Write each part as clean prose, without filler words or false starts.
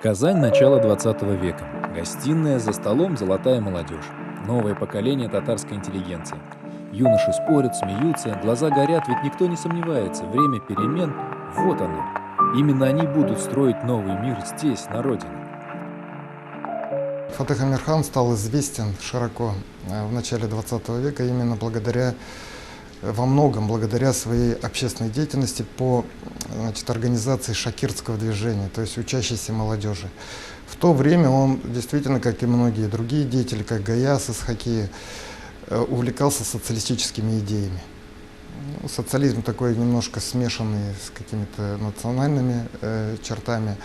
Казань начала 20 века. Гостиная, за столом золотая молодежь. Новое поколение татарской интеллигенции. Юноши спорят, смеются, глаза горят, ведь никто не сомневается. Время перемен — вот оно. Именно они будут строить новый мир здесь, на родине. Фатых Амирхан стал известен широко в начале 20 века именно во многом благодаря своей общественной деятельности по организации шакирдского движения, то есть учащейся молодежи. В то время он действительно, как и многие другие деятели, как Гаяс из Хакии, увлекался социалистическими идеями. Социализм такой немножко смешанный с какими-то национальными чертами,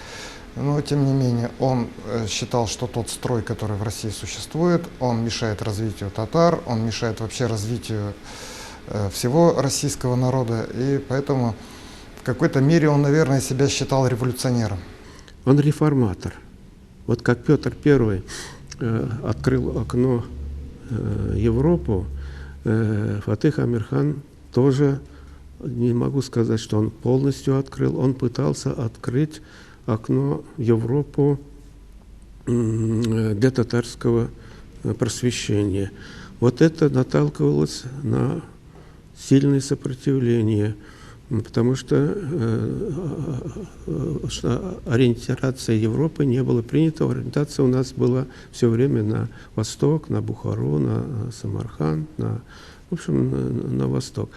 но тем не менее он считал, что тот строй, который в России существует, он мешает развитию татар, он мешает вообще развитию всего российского народа, и поэтому в какой-то мере он, наверное, себя считал революционером. Он реформатор. Вот как Петр I открыл окно Европу, Фатых Амирхан тоже, не могу сказать, что он полностью открыл, он пытался открыть окно в Европу для татарского просвещения. Вот это наталкивалось на сильное сопротивление, потому что ориентация Европы не была принята, ориентация у нас была все время на восток, на Бухару, на Самарканд, в общем, на восток.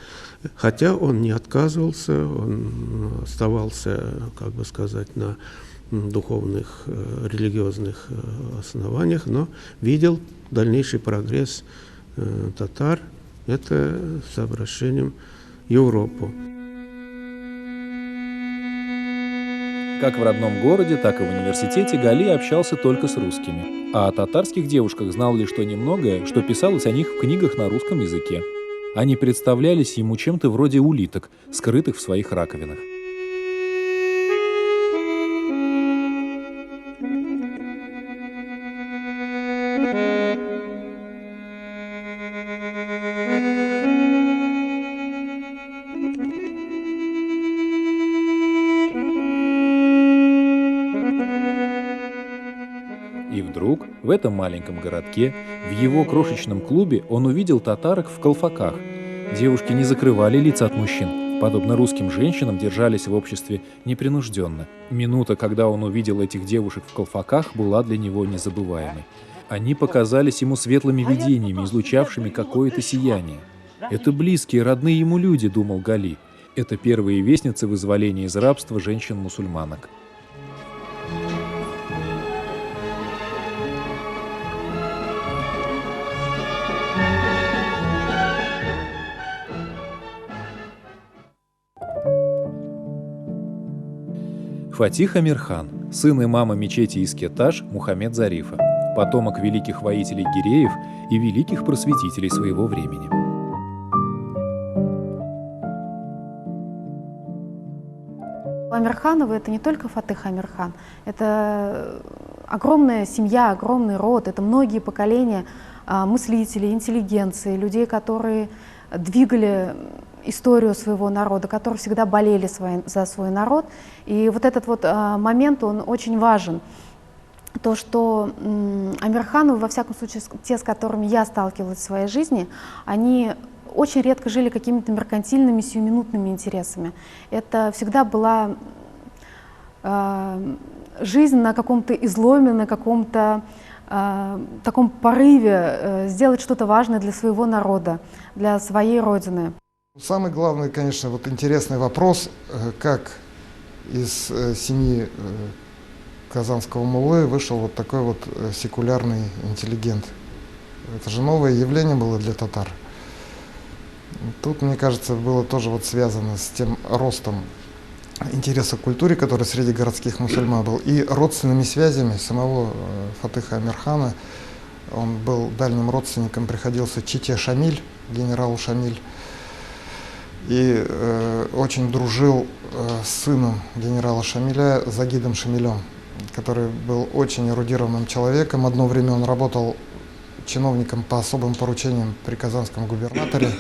Хотя он не отказывался, он оставался, как бы сказать, на духовных, религиозных основаниях, но видел дальнейший прогресс татар, это с обращением в Европу. Как в родном городе, так и в университете Гали общался только с русскими. А о татарских девушках знал лишь то немногое, что писалось о них в книгах на русском языке. Они представлялись ему чем-то вроде улиток, скрытых в своих раковинах. И вдруг, в этом маленьком городке, в его крошечном клубе он увидел татарок в колфаках. Девушки не закрывали лица от мужчин. Подобно русским женщинам, держались в обществе непринужденно. Минута, когда он увидел этих девушек в колфаках, была для него незабываемой. Они показались ему светлыми видениями, излучавшими какое-то сияние. «Это близкие, родные ему люди», — думал Гали. «Это первые вестницы вызволения из рабства женщин-мусульманок». Фатих Амирхан, сын имама мечети Искетаж Мухаммед Зарифа, потомок великих воителей гиреев и великих просветителей своего времени. Амирхановы — это не только Фатых Амирхан, это огромная семья, огромный род, это многие поколения мыслителей, интеллигенции, людей, которые двигали историю своего народа, которые всегда болели за свой народ. И вот этот вот момент, он очень важен. То, что Амирхановы, во всяком случае, те, с которыми я сталкивалась в своей жизни, они очень редко жили какими-то меркантильными, сиюминутными интересами. Это всегда была жизнь на каком-то изломе, на каком-то таком порыве сделать что-то важное для своего народа, для своей родины. Самый главный, конечно, интересный вопрос, как из семьи казанского муллы вышел такой секулярный интеллигент. Это же новое явление было для татар. Тут, мне кажется, было тоже связано с тем ростом интереса к культуре, который среди городских мусульман был, и родственными связями самого Фатыха Амирхана. Он был дальним родственником, приходился чите Шамиль, генералу Шамиль, и очень дружил с сыном генерала Шамиля, Загидом Шамилем, который был очень эрудированным человеком. Одно время он работал чиновником по особым поручениям при казанском губернаторе.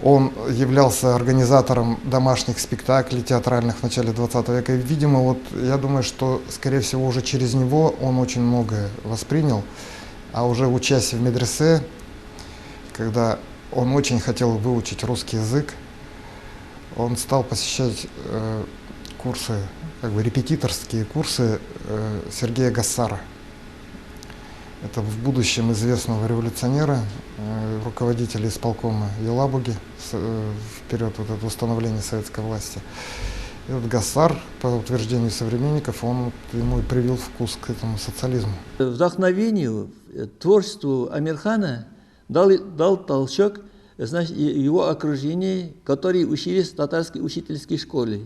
Он являлся организатором домашних спектаклей театральных в начале 20 века. И, видимо, вот я думаю, что, скорее всего, уже через него он очень многое воспринял. А уже учась в медресе, когда он очень хотел выучить русский язык, он стал посещать курсы, как бы репетиторские курсы Сергея Гассара. Это в будущем известного революционера, руководителя исполкома Елабуги в период вот этого установления советской власти. Этот Гассар, по утверждению современников, он ему и привил вкус к этому социализму. Вдохновению, творчеству Амирхана дал толчок, значит, его окружение, которые учились в татарской учительской школе.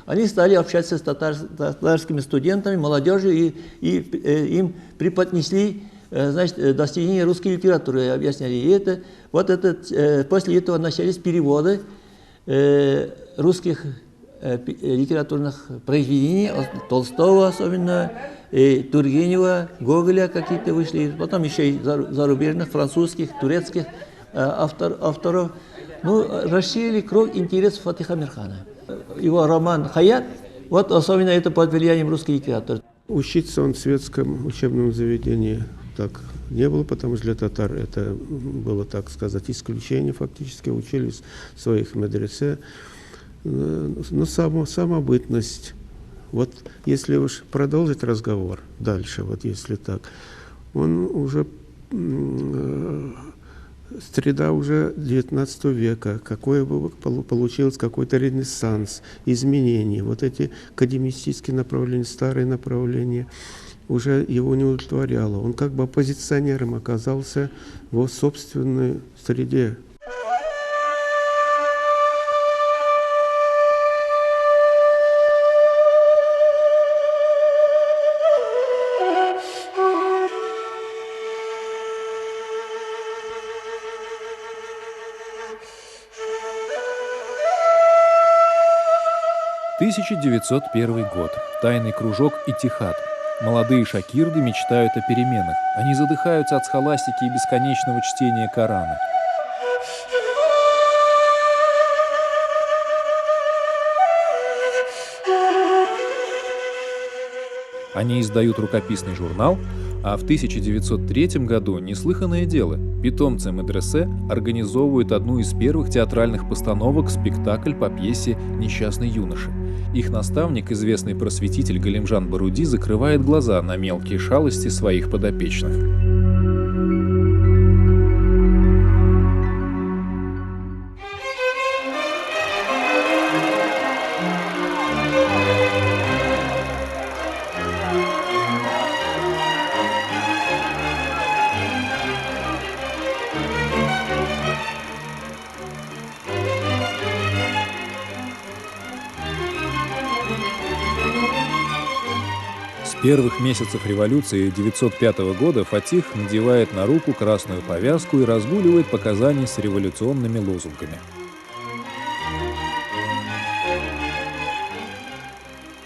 Они стали общаться с татарскими студентами, молодежью, и им преподнесли, значит, достижения русской литературы, объясняли. И после этого начались переводы русских литературных произведений, Толстого особенно, Тургенева, Гоголя какие-то вышли, потом еще и зарубежных, французских, турецких авторов. Ну, расширили круг интересов Фатиха Амирхана. Его роман «Хаят», вот особенно это под влиянием русской литературы. Учиться он в светском учебном заведении так не было, потому что для татар это было, так сказать, исключение, фактически учились в своих медресе. Но самобытность. Вот если уж продолжить разговор дальше, вот если так, он уже среда уже 19 века, какой получился какой-то ренессанс, изменения, вот эти академические направления, старые направления, уже его не удовлетворяло. Он как бы оппозиционером оказался в собственной среде. — 1901 год. Тайный кружок «Иттихад». Молодые шакирды мечтают о переменах. Они задыхаются от схоластики и бесконечного чтения Корана. Они издают рукописный журнал, а в 1903 году неслыханное дело. Питомцы медресе организовывают одну из первых театральных постановок спектакль по пьесе «Несчастный юноша». Их наставник, известный просветитель Галимжан Баруди, закрывает глаза на мелкие шалости своих подопечных. С первых месяцев революции 1905 года Фатих надевает на руку красную повязку и разгуливает по Казани с революционными лозунгами.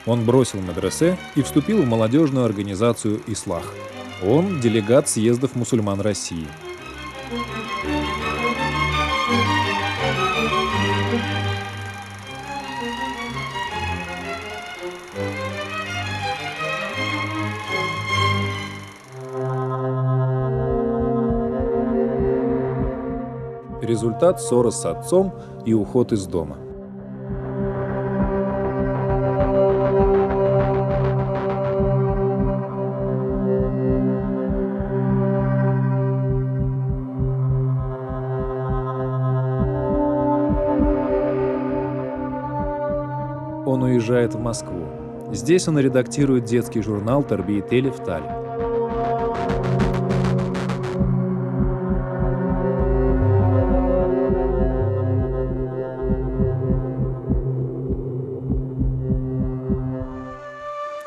Он бросил медресе и вступил в молодежную организацию «Ислах». Он – делегат съездов мусульман России. Результат – ссора с отцом и уход из дома. Он уезжает в Москву. Здесь он редактирует детский журнал «Тарбиет-эль Ифталь».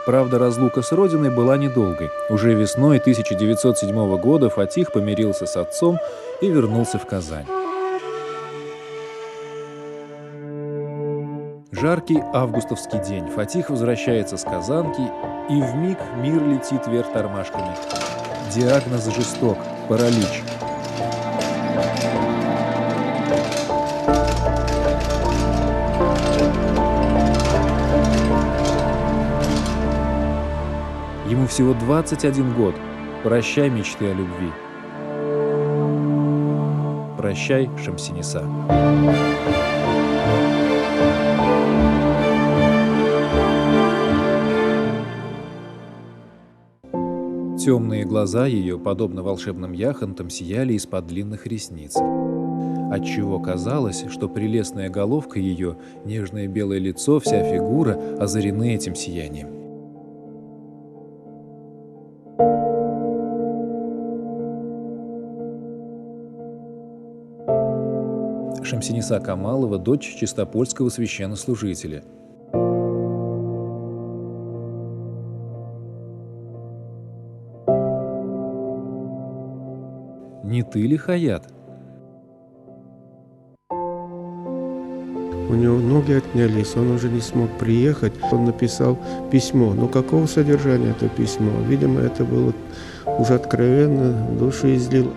Правда, разлука с родиной была недолгой. Уже весной 1907 года Фатих помирился с отцом и вернулся в Казань. Жаркий августовский день. Фатих возвращается с Казанки, и вмиг мир летит вверх тормашками. Диагноз жесток – паралич. всего 21 год. Прощай мечты о любви. Прощай, Шамсиниса. Темные глаза ее, подобно волшебным яхонтам, сияли из-под длинных ресниц, отчего казалось, что прелестная головка ее, нежное белое лицо, вся фигура озарены этим сиянием. Шамсиниса Камалова – дочь чистопольского священнослужителя. Не ты ли, Хаят? У него ноги отнялись, он уже не смог приехать. Он написал письмо. Но какого содержания это письмо? Видимо, это было уже откровенно, душу излил.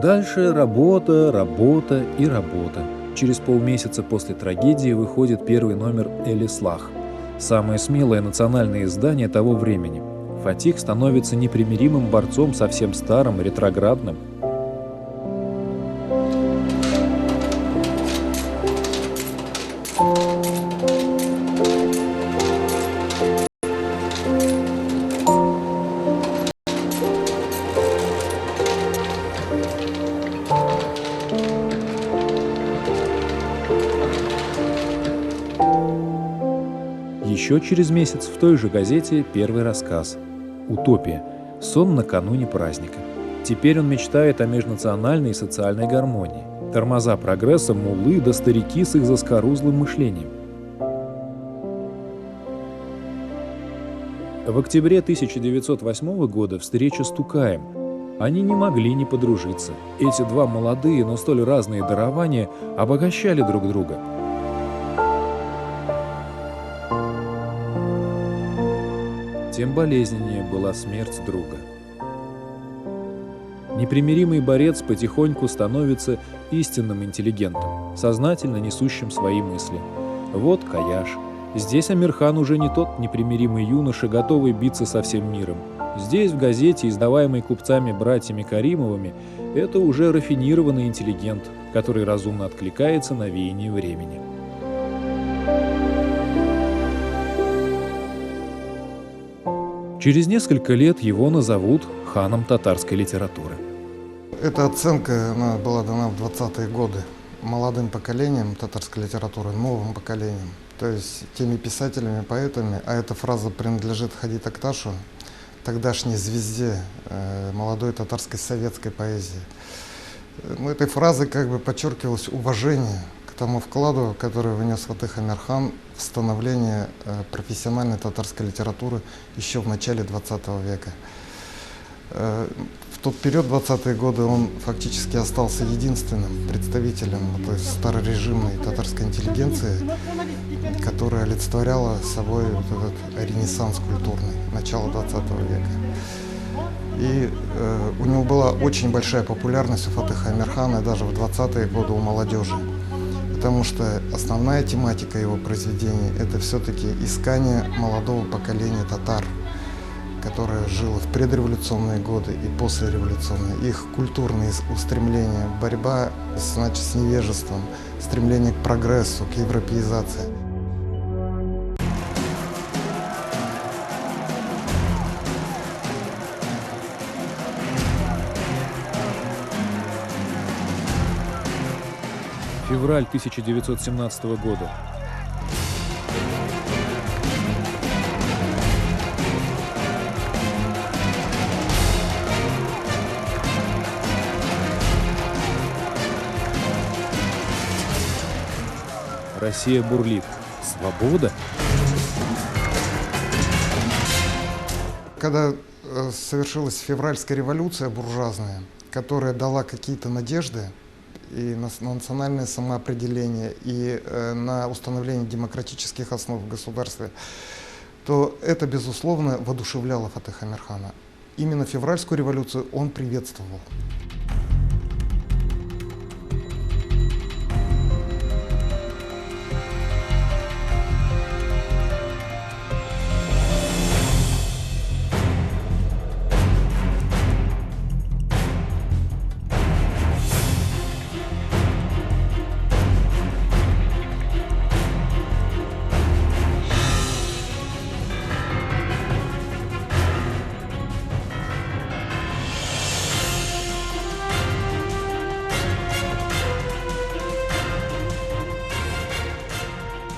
Дальше работа, работа и работа. Через полмесяца после трагедии выходит первый номер «Эль-Ислах», самое смелое национальное издание того времени. Фатих становится непримиримым борцом со всем старым, ретроградным. Еще через месяц в той же газете первый рассказ «Утопия. Сон накануне праздника». Теперь он мечтает о межнациональной и социальной гармонии. Тормоза прогресса муллы да старики с их заскорузлым мышлением. В октябре 1908 года встреча с Тукаем. Они не могли не подружиться. Эти два молодые, но столь разные дарования обогащали друг друга. Тем болезненнее была смерть друга. Непримиримый борец потихоньку становится истинным интеллигентом, сознательно несущим свои мысли. Вот Каяш. Здесь Амирхан уже не тот непримиримый юноша, готовый биться со всем миром. Здесь, в газете, издаваемой купцами-братьями Каримовыми, это уже рафинированный интеллигент, который разумно откликается на веяние времени. Через несколько лет его назовут ханом татарской литературы. Эта оценка она была дана в 20-е годы молодым поколением татарской литературы, новым поколением, то есть теми писателями, поэтами, а эта фраза принадлежит Хади Такташу, тогдашней звезде молодой татарской советской поэзии. Этой фразой как бы подчеркивалось уважение к тому вкладу, который внес Фатых Амирхан в становление профессиональной татарской литературы еще в начале 20 века. В тот период, 20-е годы, он фактически остался единственным представителем той старорежимной татарской интеллигенции, которая олицетворяла собой вот этот ренессанс культурный, начало 20 века. И у него была очень большая популярность у Фатыха Амирхана даже в 20-е годы у молодежи, потому что основная тематика его произведений – это все-таки искание молодого поколения татар, которое жило в предреволюционные годы и послереволюционные, их культурные устремления, борьба с невежеством, стремление к прогрессу, к европеизации. Февраль 1917 года. Россия бурлит. Свобода? Когда совершилась февральская революция буржуазная, которая дала какие-то надежды и на национальное самоопределение, и на установление демократических основ в государстве, то это, безусловно, воодушевляло Фатыха Амирхана. Именно февральскую революцию он приветствовал.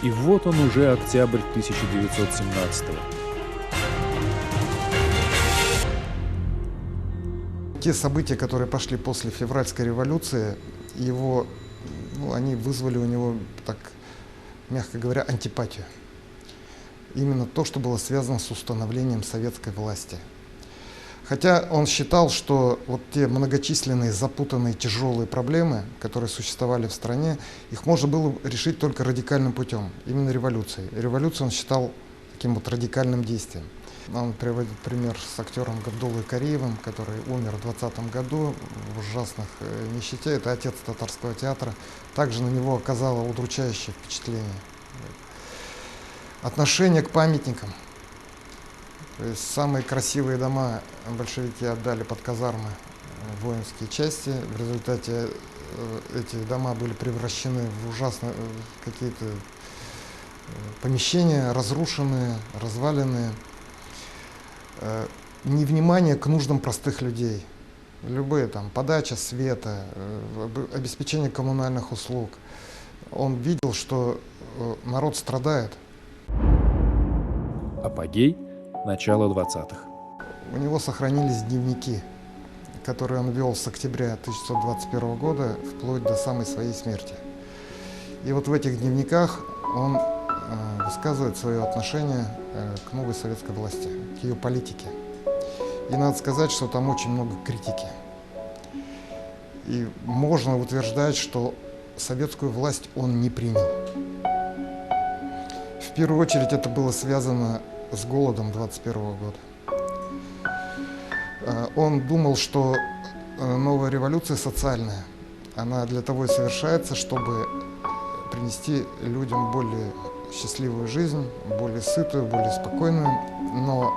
И вот он уже октябрь 1917-го. Те события, которые пошли после февральской революции, они вызвали у него, так мягко говоря, антипатию. Именно то, что было связано с установлением советской власти. Хотя он считал, что вот те многочисленные, запутанные, тяжелые проблемы, которые существовали в стране, их можно было решить только радикальным путем, именно революцией. Революцию он считал таким вот радикальным действием. Он приводит пример с актером Габдуллой Кариевым, который умер в 2020 году в ужасных нищете. Это отец татарского театра. Также на него оказало удручающее впечатление. Отношение к памятникам. То есть самые красивые дома большевики отдали под казармы воинские части. В результате эти дома были превращены в ужасные какие-то помещения, разрушенные, разваленные. Невнимание к нуждам простых людей. Любые там подача света, обеспечение коммунальных услуг. Он видел, что народ страдает. Апогей – начало 20-х. У него сохранились дневники, которые он вел с октября 1921 года вплоть до самой своей смерти. И вот в этих дневниках он высказывает свое отношение к новой советской власти, к ее политике. И надо сказать, что там очень много критики. И можно утверждать, что советскую власть он не принял. В первую очередь это было связано с голодом 1921 года. Он думал, что новая революция социальная. Она для того и совершается, чтобы принести людям более счастливую жизнь, более сытую, более спокойную. Но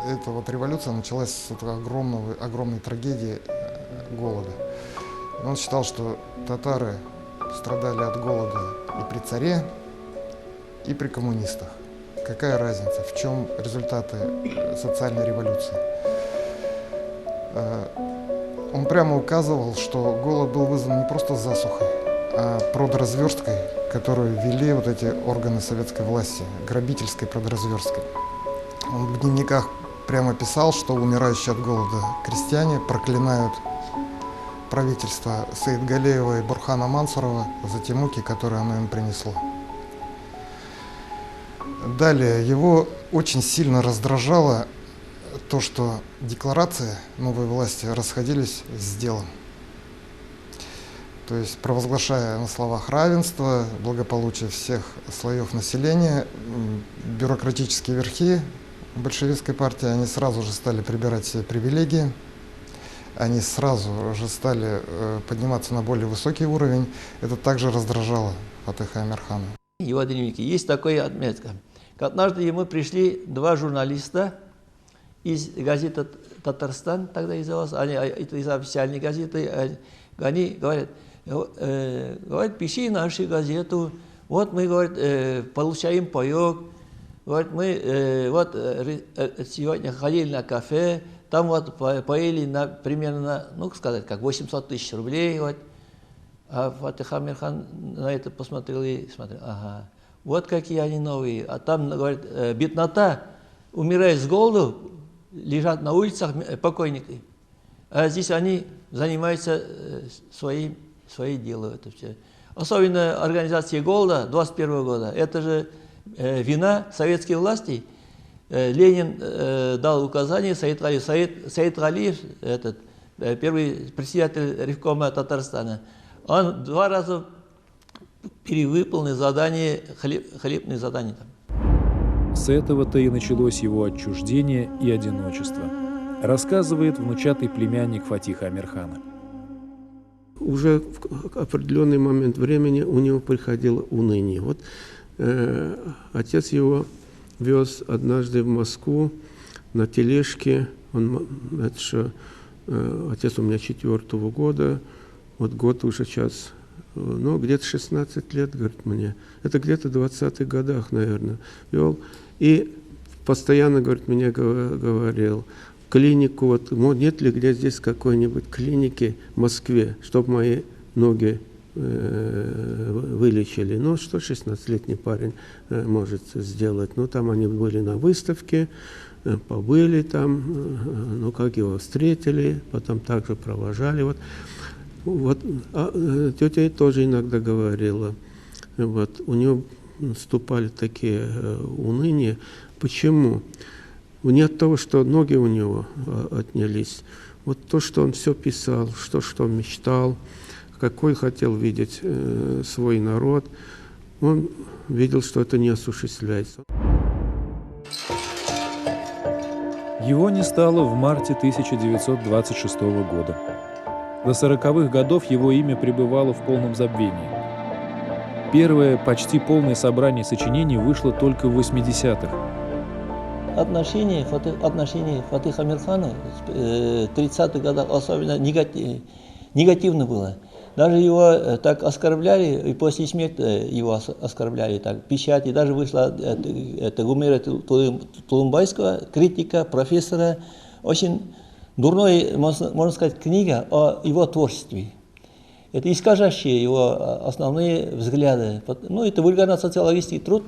эта вот революция началась с огромной трагедии голода. Он считал, что татары страдали от голода и при царе, и при коммунистах. Какая разница, в чем результаты социальной революции? Он прямо указывал, что голод был вызван не просто засухой, а продразверсткой, которую вели вот эти органы советской власти, грабительской продразверсткой. Он в дневниках прямо писал, что умирающие от голода крестьяне проклинают правительство Саидгалеева и Бурхана Мансурова за те муки, которые оно им принесло. Далее, его очень сильно раздражало то, что декларации новой власти расходились с делом. То есть, провозглашая на словах равенство, благополучие всех слоев населения, бюрократические верхи большевистской партии, они сразу же стали прибирать себе привилегии, они сразу же стали подниматься на более высокий уровень. Это также раздражало Фатыха Амирхана. В его дневнике есть такая отметка. Однажды ему пришли два журналиста из газеты «Татарстан», тогда издавалась, это из официальной газеты, они говорят, пиши нашу газету, вот мы, говорит, получаем паёк, говорит, мы вот сегодня ходили на кафе, там вот поели примерно, ну, сказать, как 800 тысяч рублей, вот. А Фатых Амирхан на это посмотрел и смотрел, ага, вот какие они новые. А там, говорит, беднота, умирает с голоду, лежат на улицах покойники. А здесь они занимаются своим делом. Это все. Особенно организация голода 21 года. Это же вина советской власти. Ленин дал указание, Саид Галиев, этот, первый председатель Ревкома Татарстана, он 2 раза перевыполнил задание, хлебные задания. С этого-то и началось его отчуждение и одиночество, рассказывает внучатый племянник Фатиха Амирхана. Уже в определенный момент времени у него приходило уныние. Вот отец его вез однажды в Москву на тележке. Отец у меня 4-го года, вот год уже сейчас, ну, где-то 16 лет, говорит мне. Это где-то в 20-х годах, наверное, вел. И постоянно, говорит, мне говорил, клинику, вот, нет ли где здесь какой-нибудь клиники в Москве, чтобы мои ноги вылечили. Ну, что 16-летний парень может сделать? Ну, там они были на выставке, побыли там, ну, как его встретили, потом также провожали. Вот тетя тоже иногда говорила, вот, у него наступали такие уныния. Почему? Не от того, что ноги у него отнялись. Вот то, что он все писал, что мечтал, какой хотел видеть свой народ, он видел, что это не осуществляется. Его не стало в марте 1926 года. До 40-х годов его имя пребывало в полном забвении. Первое почти полное собрание сочинений вышло только в 80-х. Отношение Фатиха Амирхана в 30-х годах особенно негативно было. Даже его так оскорбляли, и после смерти его оскорбляли, так, печати. Даже вышла Гумера Тулумбайского, критика, профессора, очень дурная, можно сказать, книга о его творчестве. Это искажающие его основные взгляды. Ну, это вульгарно-социологический труд,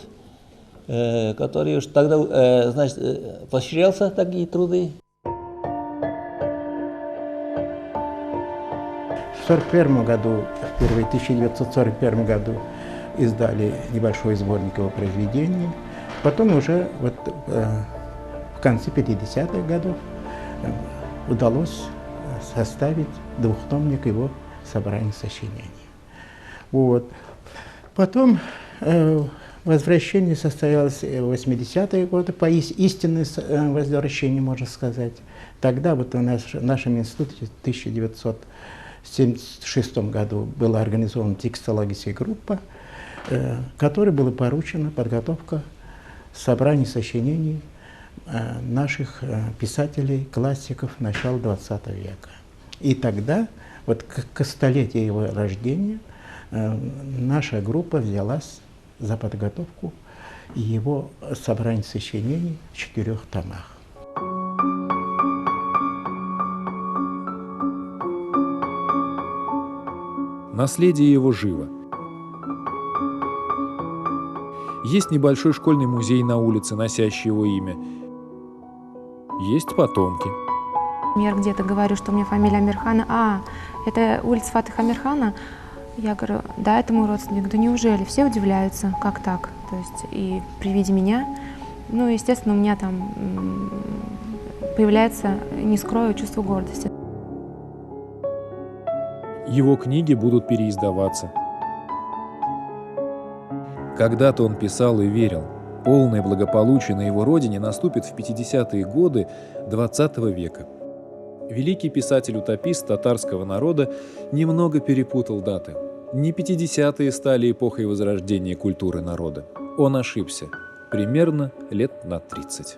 который уж тогда, значит, поощрялся, такие труды. В 1941 году, впервые в 1941 году издали небольшой сборник его произведений. Потом уже вот, в конце 50-х годов удалось составить двухтомник его собрания сочинений. Вот. Потом возвращение состоялось в 80-е годы, истинное возвращение, можно сказать. Тогда вот в нашем институте в 1976 году была организована текстологическая группа, которой была поручена подготовка собраний сочинений наших писателей, классиков начала XX века. И тогда, вот к столетию его рождения, наша группа взялась за подготовку его собрания сочинений в 4 томах. Наследие его живо. Есть небольшой школьный музей на улице, носящий его имя. Есть потомки. Я где-то говорю, что у меня фамилия Амирхана. Это улица Фатиха Амирхана. Я говорю, да, это мой родственник. Да неужели? Все удивляются, как так? То есть и при виде меня, ну, естественно, у меня там появляется, не скрою, чувство гордости. Его книги будут переиздаваться. Когда-то он писал и верил, полное благополучие на его родине наступит в 50-е годы XX века. Великий писатель-утопист татарского народа немного перепутал даты. Не 50-е стали эпохой возрождения культуры народа. Он ошибся. Примерно лет на 30.